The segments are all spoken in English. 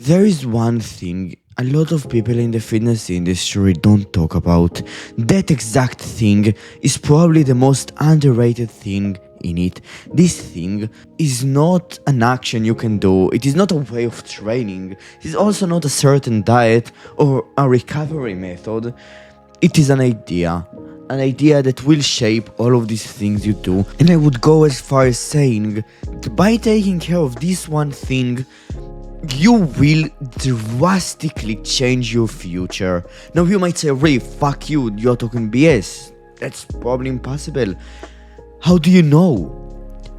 There is one thing a lot of people in the fitness industry don't talk about. That exact thing is probably the most underrated thing in it. This thing is not an action you can do, it is not a way of training, it is also not a certain diet or a recovery method. It is an idea that will shape all of these things you do. And I would go as far as saying that by taking care of this one thing, you will drastically change your future. Now you might say, Ray, fuck you, you're talking BS. That's probably impossible. How do you know?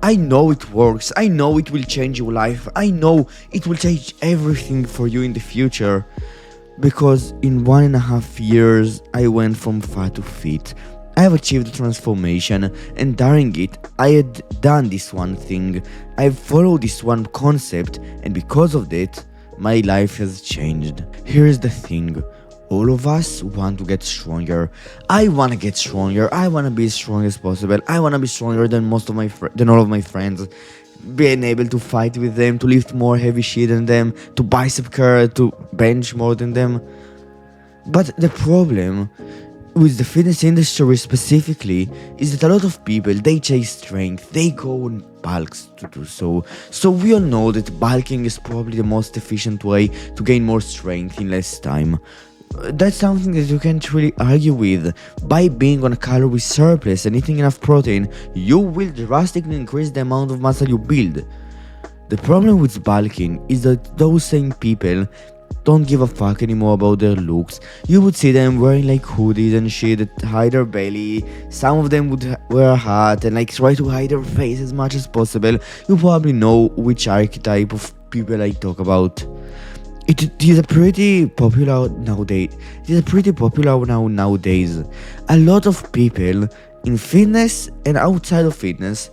I know it works, I know it will change your life, I know it will change everything for you in the future. Because in 1.5 years, I went from fat to fit. I have achieved a transformation, and during it, I had done this one thing. I've followed this one concept, and because of that, my life has changed. Here's the thing. All of us want to get stronger. I want to get stronger. I want to be as strong as possible. I want to be stronger than than all of my friends. Being able to fight with them, to lift more heavy shit than them, to bicep curl, to bench more than them. But the problem with the fitness industry specifically is that a lot of people, they chase strength, they go on bulks to do so. So we all know that bulking is probably the most efficient way to gain more strength in less time. That's something that you can't really argue with. By being on a calorie surplus and eating enough protein, you will drastically increase the amount of muscle you build. The problem with bulking is that those same people don't give a fuck anymore about their looks. You would see them wearing like hoodies and shit that hide their belly. Some of them would wear a hat and like try to hide their face as much as possible. You probably know which archetype of people I talk about. It is a pretty popular nowadays. It is a pretty popular nowadays. A lot of people in fitness and outside of fitness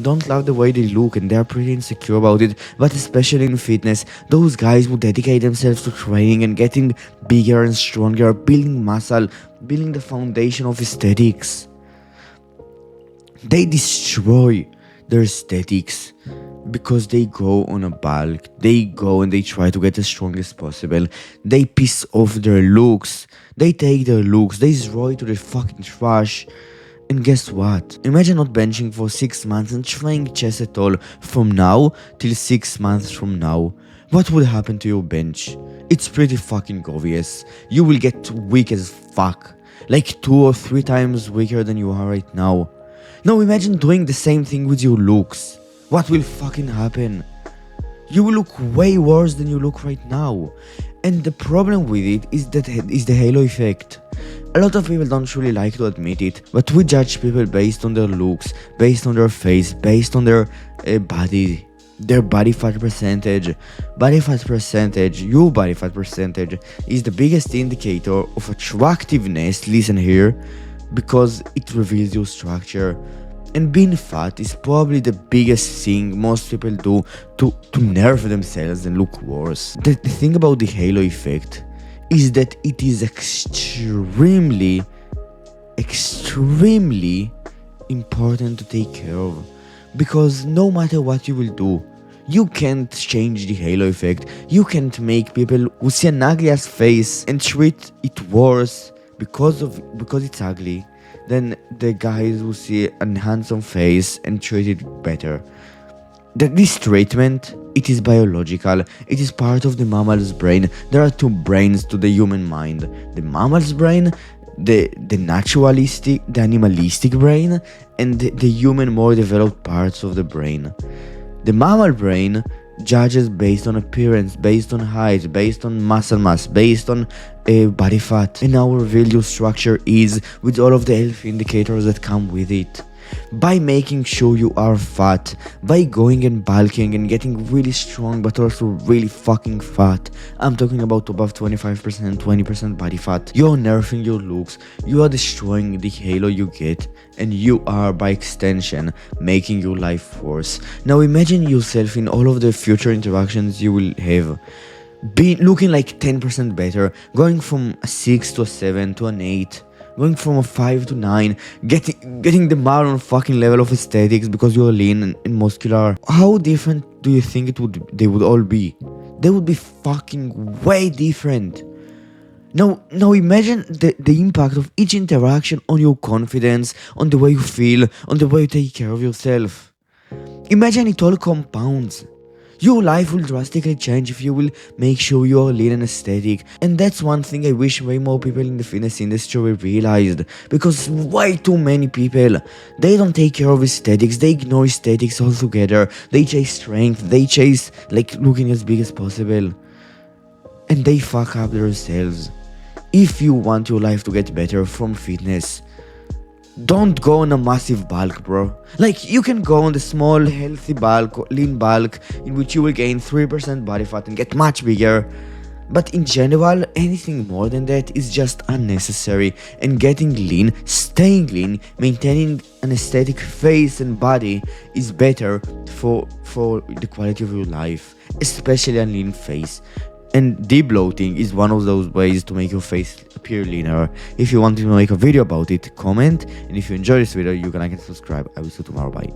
don't love the way they look and they're pretty insecure about it, but especially in fitness, those guys who dedicate themselves to training and getting bigger and stronger, building muscle, building the foundation of aesthetics. They destroy their aesthetics because they go on a bulk, they go and they try to get as strong as possible, they piss off their looks, they take their looks, they throw it to the fucking trash. And guess what? Imagine not benching for 6 months and trying chest at all from now till 6 months from now. What would happen to your bench? It's pretty fucking obvious. You will get weak as fuck. Like 2 or 3 times weaker than you are right now. Now imagine doing the same thing with your looks. What will fucking happen? You will look way worse than you look right now. And the problem with it is the halo effect. A lot of people don't really like to admit it, but we judge people based on their looks, based on their face, based on their body, their body fat percentage. Body fat percentage, your body fat percentage, is the biggest indicator of attractiveness, listen here, because it reveals your structure. And being fat is probably the biggest thing most people do to nerf themselves and look worse. The thing about the halo effect is that it is extremely important to take care of. Because no matter what you will do, you can't change the halo effect. You can't make people who see an ugly ass face and treat it worse because it's ugly than the guys who see a handsome face and treat it better. That this treatment, it is biological, it is part of the mammal's brain. There are 2 brains to the human mind. The mammal's brain, the naturalistic, the animalistic brain, and the human more developed parts of the brain. The mammal brain judges based on appearance, based on height, based on muscle mass, based on body fat, and our value structure is with all of the health indicators that come with it. By making sure you are fat, by going and bulking and getting really strong but also really fucking fat, I'm talking about above 25%, 20% body fat, you're nerfing your looks, you are destroying the halo you get, and you are by extension making your life worse. Now imagine yourself in all of the future interactions you will have. Looking like 10% better, going from a 6 to a 7 to an 8, going from a 5 to 9, getting the modern fucking level of aesthetics because you're lean and muscular. How different do you think they would all be? they would be fucking way different. Now imagine the impact of each interaction on your confidence, on the way you feel, on the way you take care of yourself. Imagine it all compounds. Your life will drastically change if you will make sure you are lean and aesthetic. And that's one thing I wish way more people in the fitness industry realized. Because way too many people, they don't take care of aesthetics, they ignore aesthetics altogether. They chase strength, they chase like looking as big as possible. And they fuck up themselves. If you want your life to get better from fitness, don't go on a massive bulk, bro. Like, you can go on the small, healthy bulk, lean bulk, in which you will gain 3% body fat and get much bigger. But in general, anything more than that is just unnecessary. And getting lean, staying lean, maintaining an aesthetic face and body is better for the quality of your life, especially a lean face. And debloating is one of those ways to make your face appear leaner. If you want me to make a video about it, comment. And if you enjoy this video, you can like and subscribe. I will see you tomorrow. Bye.